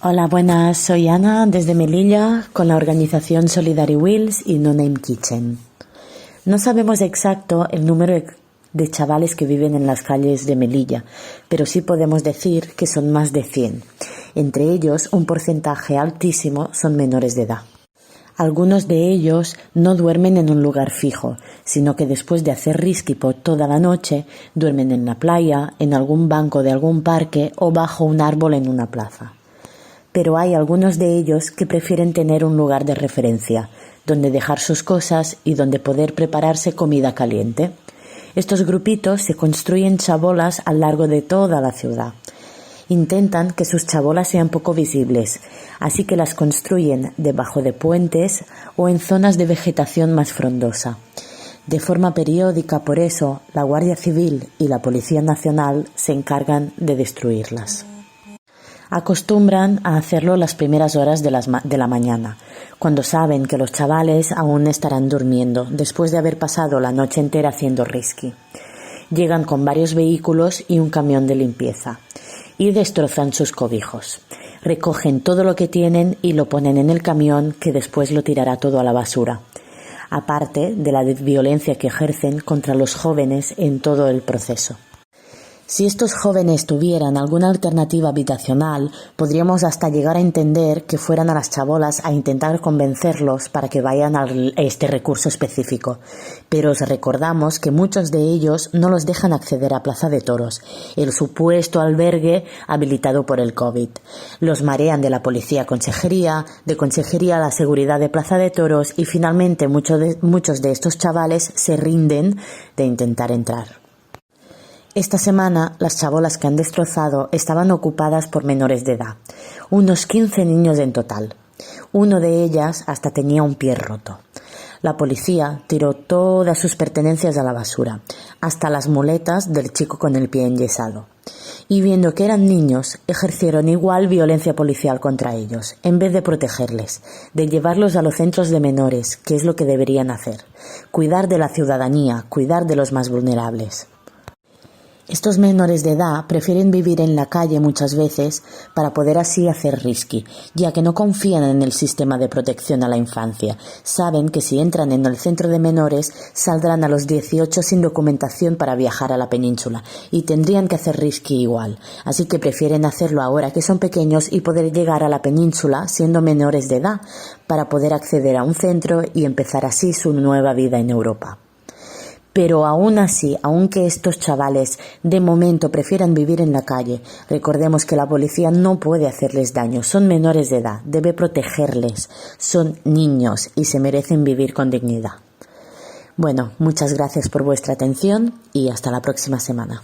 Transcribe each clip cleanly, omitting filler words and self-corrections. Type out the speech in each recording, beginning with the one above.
Hola, buenas, soy Ana desde Melilla con la organización Solidary Wheels y No Name Kitchen. No sabemos exacto el número de chavales que viven en las calles de Melilla, pero sí podemos decir que son más de 100. Entre ellos, un porcentaje altísimo son menores de edad. Algunos de ellos no duermen en un lugar fijo, sino que después de hacer risky por toda la noche, duermen en la playa, en algún banco de algún parque o bajo un árbol en una plaza. Pero hay algunos de ellos que prefieren tener un lugar de referencia, donde dejar sus cosas y donde poder prepararse comida caliente. Estos grupitos se construyen chabolas a lo largo de toda la ciudad. Intentan que sus chabolas sean poco visibles, así que las construyen debajo de puentes o en zonas de vegetación más frondosa. De forma periódica, por eso, la Guardia Civil y la Policía Nacional se encargan de destruirlas. Acostumbran a hacerlo las primeras horas de la mañana, cuando saben que los chavales aún estarán durmiendo después de haber pasado la noche entera haciendo risky. Llegan con varios vehículos y un camión de limpieza y destrozan sus cobijos. Recogen todo lo que tienen y lo ponen en el camión, que después lo tirará todo a la basura, aparte de la violencia que ejercen contra los jóvenes en todo el proceso. Si estos jóvenes tuvieran alguna alternativa habitacional, podríamos hasta llegar a entender que fueran a las chabolas a intentar convencerlos para que vayan a este recurso específico. Pero os recordamos que muchos de ellos no los dejan acceder a Plaza de Toros, el supuesto albergue habilitado por el COVID. Los marean de la policía a consejería, de consejería a la seguridad de Plaza de Toros y finalmente muchos de estos chavales se rinden de intentar entrar. Esta semana, las chabolas que han destrozado estaban ocupadas por menores de edad, unos 15 niños en total. Uno de ellas hasta tenía un pie roto. La policía tiró todas sus pertenencias a la basura, hasta las muletas del chico con el pie enyesado. Y viendo que eran niños, ejercieron igual violencia policial contra ellos, en vez de protegerles, de llevarlos a los centros de menores, que es lo que deberían hacer: cuidar de la ciudadanía, cuidar de los más vulnerables. Estos menores de edad prefieren vivir en la calle muchas veces para poder así hacer risky, ya que no confían en el sistema de protección a la infancia. Saben que si entran en el centro de menores saldrán a los 18 sin documentación para viajar a la península y tendrían que hacer risky igual. Así que prefieren hacerlo ahora que son pequeños y poder llegar a la península siendo menores de edad para poder acceder a un centro y empezar así su nueva vida en Europa. Pero aún así, aunque estos chavales de momento prefieran vivir en la calle, recordemos que la policía no puede hacerles daño. Son menores de edad, debe protegerles. Son niños y se merecen vivir con dignidad. Bueno, muchas gracias por vuestra atención y hasta la próxima semana.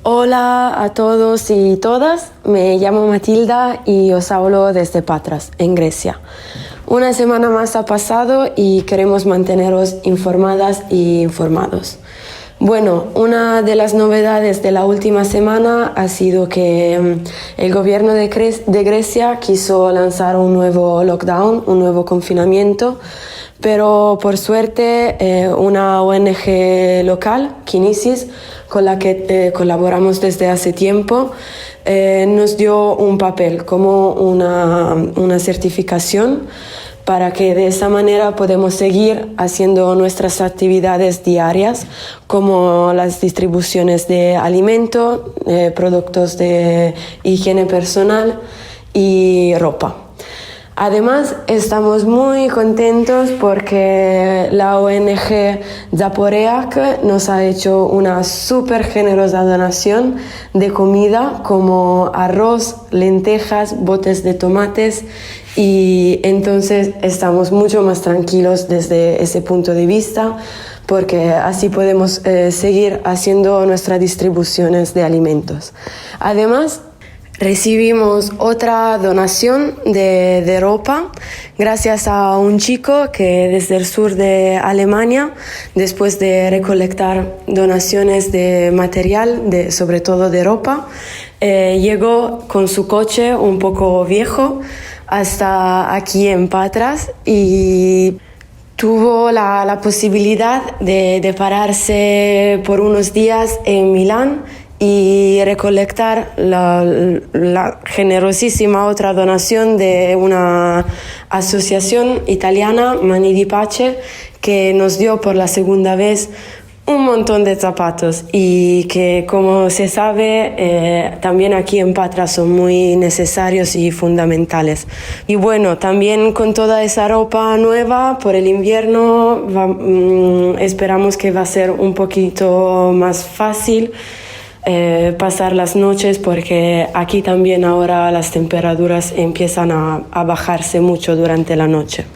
Hola a todos y todas, me llamo Matilda y os hablo desde Patras, en Grecia. Una semana más ha pasado y queremos manteneros informadas y informados. Bueno, una de las novedades de la última semana ha sido que el gobierno de Grecia quiso lanzar un nuevo lockdown, un nuevo confinamiento, pero por suerte una ONG local, Kinesis, con la que colaboramos desde hace tiempo, nos dio un papel como una certificación para que de esa manera podemos seguir haciendo nuestras actividades diarias, como las distribuciones de alimento, productos de higiene personal y ropa. Además, estamos muy contentos porque la ONG Zaporeac nos ha hecho una súper generosa donación de comida como arroz, lentejas, botes de tomates, y entonces estamos mucho más tranquilos desde ese punto de vista, porque así podemos seguir haciendo nuestras distribuciones de alimentos. Además, recibimos otra donación de ropa gracias a un chico que desde el sur de Alemania, después de recolectar donaciones de material, sobre todo de ropa, llegó con su coche un poco viejo hasta aquí en Patras y tuvo la posibilidad de pararse por unos días en Milán y recolectar la generosísima otra donación de una asociación italiana, Mani di Pace, que nos dio por la segunda vez un montón de zapatos y que, como se sabe, también aquí en Patras son muy necesarios y fundamentales. Y bueno, también con toda esa ropa nueva por el invierno esperamos que va a ser un poquito más fácil pasar las noches, porque aquí también ahora las temperaturas empiezan a bajarse mucho durante la noche.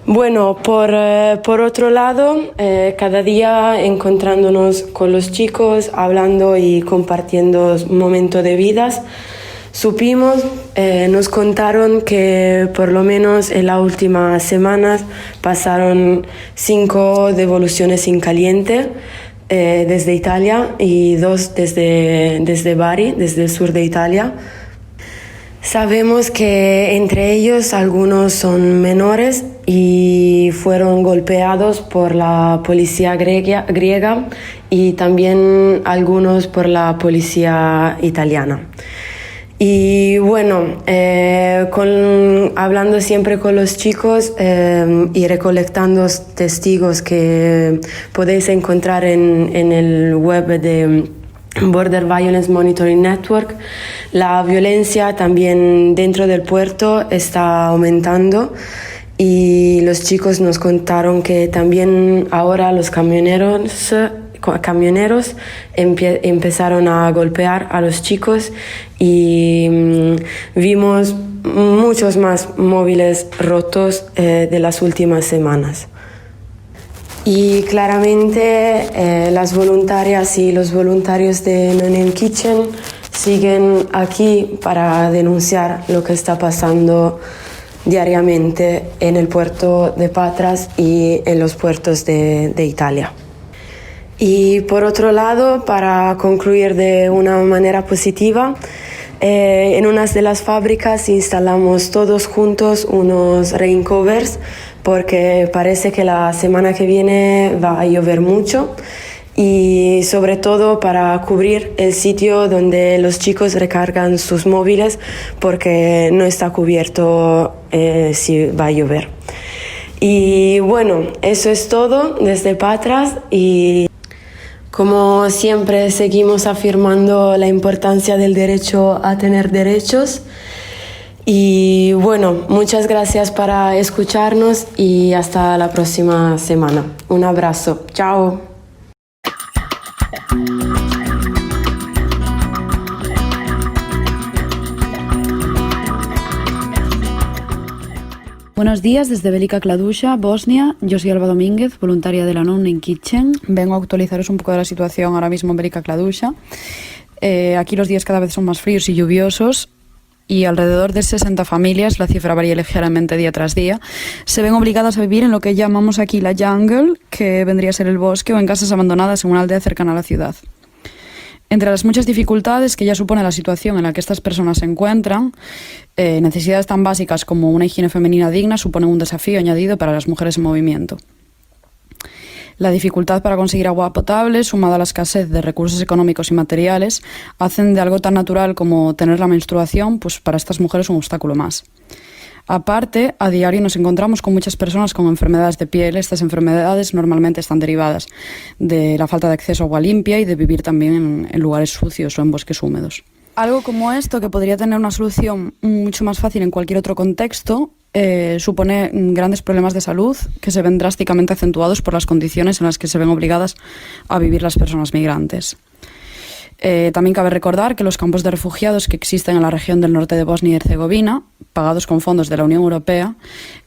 Bueno, por otro lado, cada día encontrándonos con los chicos, hablando y compartiendo momentos de vidas, supimos, nos contaron que por lo menos en las últimas semanas pasaron 5 devoluciones in caliente desde Italia y 2 desde Bari, desde el sur de Italia. Sabemos que entre ellos algunos son menores y fueron golpeados por la policía griega y también algunos por la policía italiana. Y bueno, hablando siempre con los chicos y recolectando testigos que podéis encontrar en el web de Border Violence Monitoring Network, la violencia también dentro del puerto está aumentando y los chicos nos contaron que también ahora los camioneros empezaron a golpear a los chicos y vimos muchos más móviles rotos de las últimas semanas. Y claramente las voluntarias y los voluntarios de No Name Kitchen siguen aquí para denunciar lo que está pasando diariamente en el puerto de Patras y en los puertos de Italia. Y por otro lado, para concluir de una manera positiva, en una de las fábricas instalamos todos juntos unos rain covers porque parece que la semana que viene va a llover mucho y sobre todo para cubrir el sitio donde los chicos recargan sus móviles porque no está cubierto si va a llover. Y bueno, eso es todo desde Patras y como siempre seguimos afirmando la importancia del derecho a tener derechos. Y bueno, muchas gracias por escucharnos y hasta la próxima semana. Un abrazo. Chao. Buenos días desde Velika Kladuša, Bosnia. Yo soy Alba Domínguez, voluntaria de la No Name Kitchen. Vengo a actualizaros un poco de la situación ahora mismo en Velika Kladuša. Aquí los días cada vez son más fríos y lluviosos y alrededor de 60 familias, la cifra varía ligeramente día tras día, se ven obligadas a vivir en lo que llamamos aquí la jungle, que vendría a ser el bosque, o en casas abandonadas en una aldea cercana a la ciudad. Entre las muchas dificultades que ya supone la situación en la que estas personas se encuentran, necesidades tan básicas como una higiene femenina digna suponen un desafío añadido para las mujeres en movimiento. La dificultad para conseguir agua potable, sumada a la escasez de recursos económicos y materiales, hacen de algo tan natural como tener la menstruación, pues para estas mujeres un obstáculo más. Aparte, a diario nos encontramos con muchas personas con enfermedades de piel. Estas enfermedades normalmente están derivadas de la falta de acceso a agua limpia y de vivir también en lugares sucios o en bosques húmedos. Algo como esto, que podría tener una solución mucho más fácil en cualquier otro contexto, supone grandes problemas de salud que se ven drásticamente acentuados por las condiciones en las que se ven obligadas a vivir las personas migrantes. También cabe recordar que los campos de refugiados que existen en la región del norte de Bosnia y Herzegovina, pagados con fondos de la Unión Europea,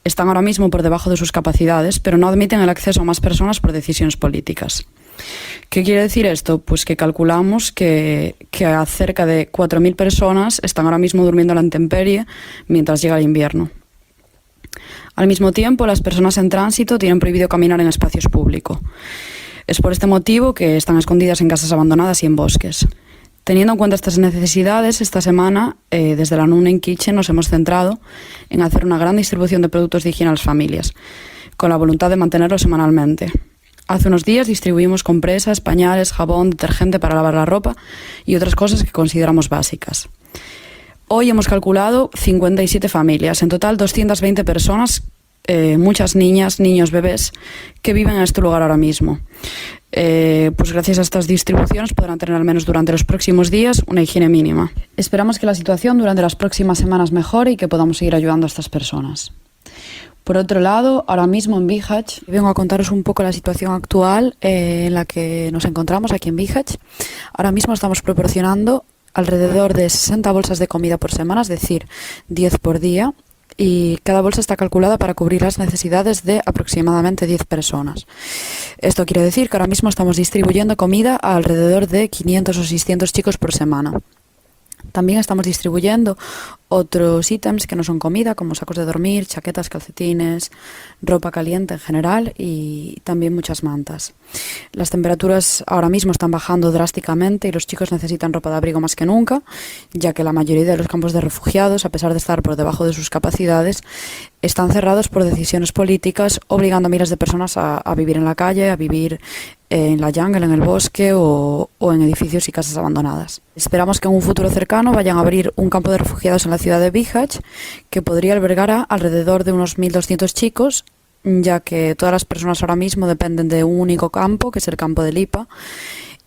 están ahora mismo por debajo de sus capacidades, pero no admiten el acceso a más personas por decisiones políticas. ¿Qué quiere decir esto? Pues que calculamos que a cerca de 4.000 personas están ahora mismo durmiendo a la intemperie mientras llega el invierno. Al mismo tiempo, las personas en tránsito tienen prohibido caminar en espacios públicos. Es por este motivo que están escondidas en casas abandonadas y en bosques. Teniendo en cuenta estas necesidades, esta semana, desde la Noon Kitchen nos hemos centrado en hacer una gran distribución de productos de higiene a las familias, con la voluntad de mantenerlo semanalmente. Hace unos días distribuimos compresas, pañales, jabón, detergente para lavar la ropa y otras cosas que consideramos básicas. Hoy hemos calculado 57 familias, en total 220 personas, muchas niñas, niños, bebés, que viven en este lugar ahora mismo. Pues gracias a estas distribuciones podrán tener al menos durante los próximos días una higiene mínima. Esperamos que la situación durante las próximas semanas mejore y que podamos seguir ayudando a estas personas. Por otro lado, ahora mismo en Bihać, vengo a contaros un poco la situación actual en la que nos encontramos aquí en Bihać. Ahora mismo estamos proporcionando alrededor de 60 bolsas de comida por semana, es decir, 10 por día, y cada bolsa está calculada para cubrir las necesidades de aproximadamente 10 personas. Esto quiere decir que ahora mismo estamos distribuyendo comida a alrededor de 500 o 600 chicos por semana. También estamos distribuyendo otros ítems que no son comida, como sacos de dormir, chaquetas, calcetines, ropa caliente en general y también muchas mantas. Las temperaturas ahora mismo están bajando drásticamente y los chicos necesitan ropa de abrigo más que nunca, ya que la mayoría de los campos de refugiados, a pesar de estar por debajo de sus capacidades, están cerrados por decisiones políticas, obligando a miles de personas a vivir en la calle, a vivir en la jungle, en el bosque o en edificios y casas abandonadas. Esperamos que en un futuro cercano vayan a abrir un campo de refugiados en la ciudad de Bihać, que podría albergar a alrededor de unos 1.200 chicos, ya que todas las personas ahora mismo dependen de un único campo, que es el campo de Lipa,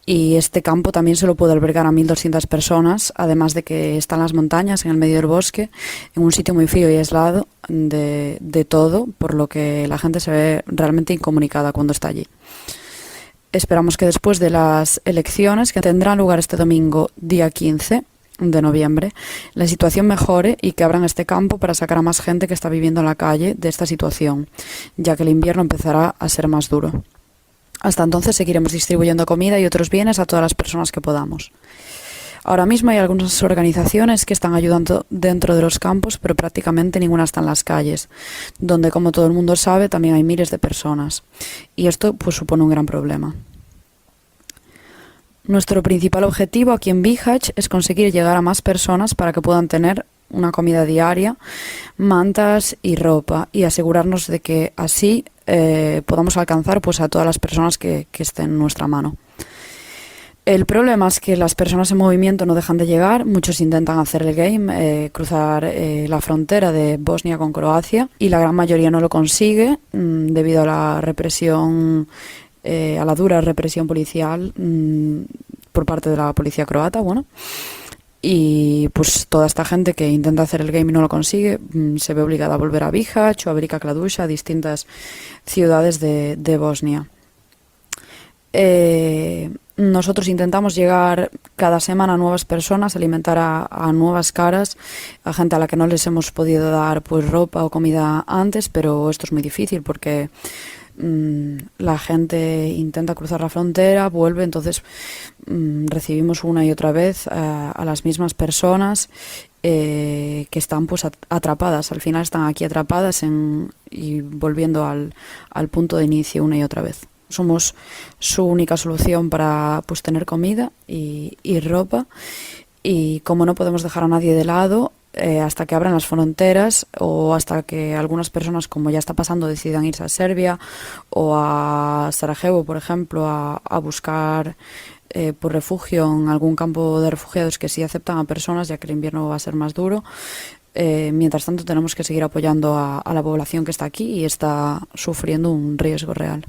y este campo también solo puede albergar a 1.200 personas, además de que está en las montañas, en el medio del bosque, en un sitio muy frío y aislado de todo, por lo que la gente se ve realmente incomunicada cuando está allí. Esperamos que después de las elecciones, que tendrán lugar este domingo, día 15 de noviembre, la situación mejore y que abran este campo para sacar a más gente que está viviendo en la calle de esta situación, ya que el invierno empezará a ser más duro. Hasta entonces seguiremos distribuyendo comida y otros bienes a todas las personas que podamos. Ahora mismo hay algunas organizaciones que están ayudando dentro de los campos, pero prácticamente ninguna está en las calles, donde, como todo el mundo sabe, también hay miles de personas. Y esto pues supone un gran problema. Nuestro principal objetivo aquí en Bihać es conseguir llegar a más personas para que puedan tener una comida diaria, mantas y ropa, y asegurarnos de que así podamos alcanzar pues a todas las personas que estén en nuestra mano. El problema es que las personas en movimiento no dejan de llegar, muchos intentan hacer el game, cruzar la frontera de Bosnia con Croacia, y la gran mayoría no lo consigue debido a la represión, a la dura represión policial por parte de la policía croata, y pues toda esta gente que intenta hacer el game y no lo consigue se ve obligada a volver a Bihać o a Velika Kladuša, a distintas ciudades de Bosnia. Nosotros intentamos llegar cada semana a nuevas personas, alimentar a nuevas caras, a gente a la que no les hemos podido dar pues ropa o comida antes, pero esto es muy difícil porque la gente intenta cruzar la frontera, vuelve, entonces recibimos una y otra vez a las mismas personas que están pues atrapadas, al final están aquí atrapadas y volviendo al punto de inicio una y otra vez. Somos su única solución para pues tener comida y ropa, y como no podemos dejar a nadie de lado hasta que abran las fronteras o hasta que algunas personas, como ya está pasando, decidan irse a Serbia o a Sarajevo, por ejemplo, a buscar por refugio en algún campo de refugiados que sí aceptan a personas, ya que el invierno va a ser más duro. Mientras tanto tenemos que seguir apoyando a la población que está aquí y está sufriendo un riesgo real.